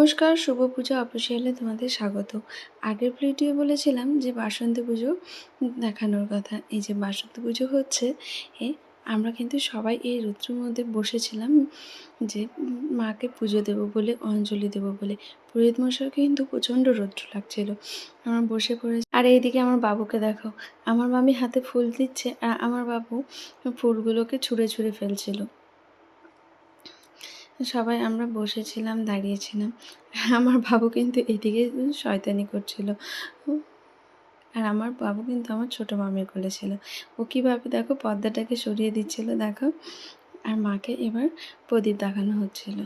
নমস্কার, শুভ পুজো অফিসিয়ালে তোমাদের স্বাগত। আগের ভিডিও বলেছিলাম যে বাসন্তী পুজো দেখানোর কথা। এই যে বাসন্তী পুজো হচ্ছে, এ আমরা কিন্তু সবাই এই রৌদ্রের মধ্যে বসেছিলাম যে মাকে পুজো দেবো বলে, অঞ্জলি দেবো বলে। পুরোহিত মশাইকে কিন্তু প্রচণ্ড রৌদ্র লাগছিল। আমরা বসে পড়েছি। আর এইদিকে আমার বাবুকে দেখো, আমার মামি হাতে ফুল দিচ্ছে আর আমার বাবু ফুলগুলোকে ছুঁড়ে ছুঁড়ে ফেলছিল। সবাই আমরা বসেছিলাম, দাঁড়িয়েছিলাম। আমার বাবু কিন্তু এদিকে শয়তানি করছিল। আর আমার বাবু কিন্তু আমার ছোটো মামির কোলে ছিল। ও কীভাবে দেখো পর্দাটাকে সরিয়ে দিচ্ছিল দেখো। আর মাকে এবার প্রদীপ দেখানো হচ্ছিল।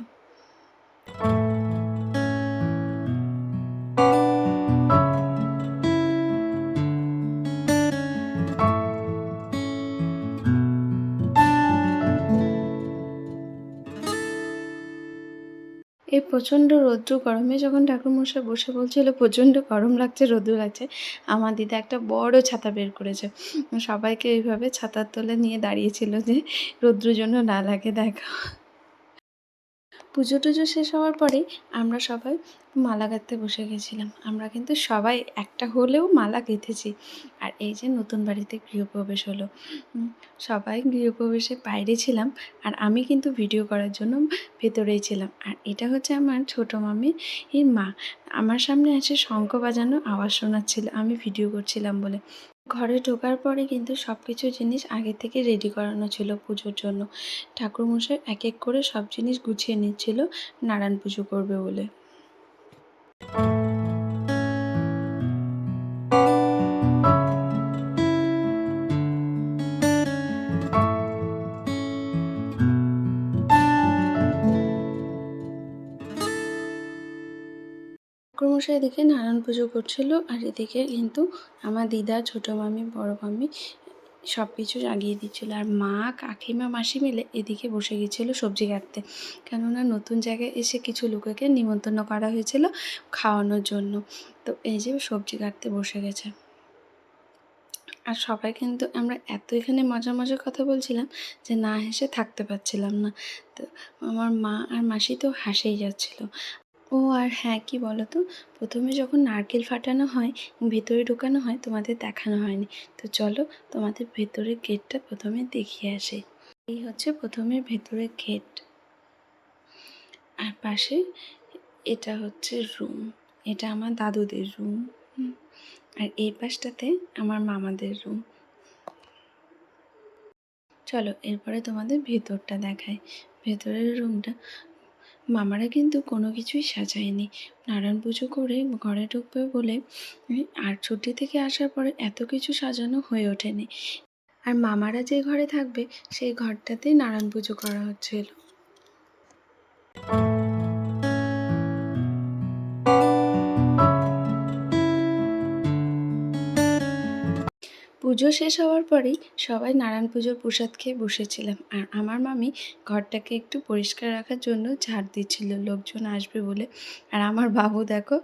এই প্রচণ্ড রৌদ্র গরমে যখন ঠাকুরমশাই বসে বলছিল প্রচণ্ড গরম লাগছে, রৌদ্র লাগছে, আমার দিদা একটা বড় ছাতা বের করেছে। সবাইকে এইভাবে ছাতার তলে নিয়ে দাঁড়িয়েছিল যে রৌদ্র যেন না লাগে দেখো। পুজো টুজো শেষ হওয়ার পরেই আমরা সবাই মালা গাঁথতে বসে গেছিলাম। আমরা কিন্তু সবাই একটা হলেও মালা গেঁথেছি। আর এই যে নতুন বাড়িতে গৃহপ্রবেশ হলো, সবাই গৃহপ্রবেশে বাইরে ছিলাম আর আমি কিন্তু ভিডিও করার জন্য ভেতরেই ছিলাম। আর এটা হচ্ছে আমার ছোটো মামির মা। আমার সামনে এসে শঙ্খ বাজানোর আওয়াজ শোনাচ্ছিল আমি ভিডিও করছিলাম বলে। ঘরে ঢোকার পরে কিন্তু সব কিছু জিনিস আগে থেকে রেডি করানো ছিল পুজোর জন্য। ঠাকুরমশাই এক এক করে সব জিনিস গুছিয়ে নিচ্ছিল নারায়ণ পুজো করবে বলে। ঠাকুরমশাই এদিকে নারায়ণ পুজো করছিল আর এদিকে কিন্তু আমার দিদা, ছোটো মামি, বড় মামি সব কিছু জাগিয়ে দিচ্ছিলো। আর মা, কাকিমা, মাসি মিলে এদিকে বসে গিয়েছিলো সবজি কাটতে, কেননা নতুন জায়গায় এসে কিছু লোকেকে নিমন্ত্রণ করা হয়েছিল খাওয়ানোর জন্য। তো এই যে সবজি কাটতে বসে গেছে। আর সবাই কিন্তু আমরা এত এখানে মজার মজার কথা বলছিলাম যে না হেসে থাকতে পারছিলাম না। তো আমার মা আর মাসি তো হাসেই যাচ্ছিল। ও আর হ্যাঁ, কী বলো তো, প্রথমে যখন নারকেল ফাটানো হয়, ভেতরে ঢোকানো হয়, তোমাদের দেখানো হয়নি। তো চলো তোমাদের ভেতরের গেটটা প্রথমে দেখিয়ে আসি। এই হচ্ছে প্রথমে ভেতরের গেট। আর পাশে এটা হচ্ছে রুম। এটা আমার দাদুদের রুম। আর এই পাশটাতে আমার মামাদের রুম। চলো এরপরে তোমাদের ভেতরটা দেখাই। ভেতরের রুমটা মামারা কিন্তু কোনো কিছুই সাজায়নি। নারায়ণ পুজো করে ঘরে ঢুকবে বলে আর ছুটি থেকে আসার পরে এত কিছু সাজানো হয়ে ওঠেনি। আর মামারা যে ঘরে থাকবে সেই ঘরটাতেই নারায়ণ পুজো করা হচ্ছিল। পুজো শেষ হওয়ার পরেই সবাই নারায়ণ পুজোর প্রসাদ খেয়ে বসেছিলাম। আর আমার মামি ঘরটাকে একটু পরিষ্কার রাখার জন্য ঝাড় দিচ্ছিল লোকজন আসবে বলে। আর আমার বাবু দেখো,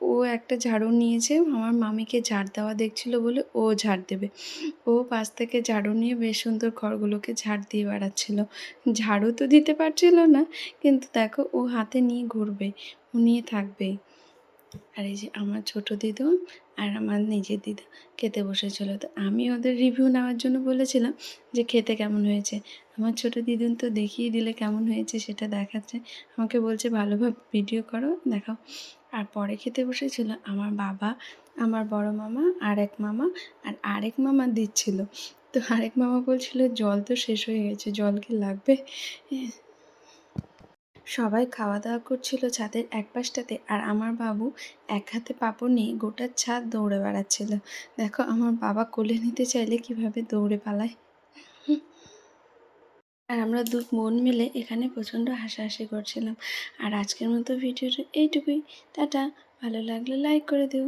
ও একটা ঝাড়ু নিয়েছে, আমার মামিকে ঝাড় দেওয়া দেখছিল বলে ও ঝাড় দেবে। ও পাশ থেকে ঝাড়ু নিয়ে বেশ সুন্দর ঘরগুলোকে ঝাড় দিয়ে বেড়াচ্ছিল। ঝাড়ু তো দিতে পারছিল না, কিন্তু দেখো ও হাতে নিয়ে ঘুরবে, ও নিয়ে থাকবেই। আর এই যে আমার ছোটো দিদুন আর আমার নিজের দিদা খেতে বসেছিল। তো আমি ওদের রিভিউ নেওয়ার জন্য বলেছিলাম যে খেতে কেমন হয়েছে। আমার ছোটো দিদুন তো দেখিয়ে দিলে কেমন হয়েছে সেটা দেখাচ্ছে, আমাকে বলছে ভালোভাবে ভিডিও করো, দেখাও। আর পরে খেতে বসেছিল আমার বাবা, আমার বড় মামা, আরেক মামা, আর আরেক মামা দিচ্ছিল। তো আরেক মামা বলছিল জল তো শেষ হয়ে গেছে, জল কি লাগবে। সবাই খাওয়া দাওয়া করছিল ছাদের এক পাশটাতে, আর আমার বাবু এক হাতে পাঁপড় নিয়ে গোটা ছাদ দৌড়ে বেড়াচ্ছিল। দেখো আমার বাবা কোলে নিতে চাইলে কিভাবে দৌড়ে পালায়। আর আমরা দু বোন মিলে এখানে প্রচণ্ড হাসাহাসি করছিলাম। আর আজকের মতো ভিডিওটা এইটুকুই। টাটা। ভালো লাগলে লাইক করে দিও।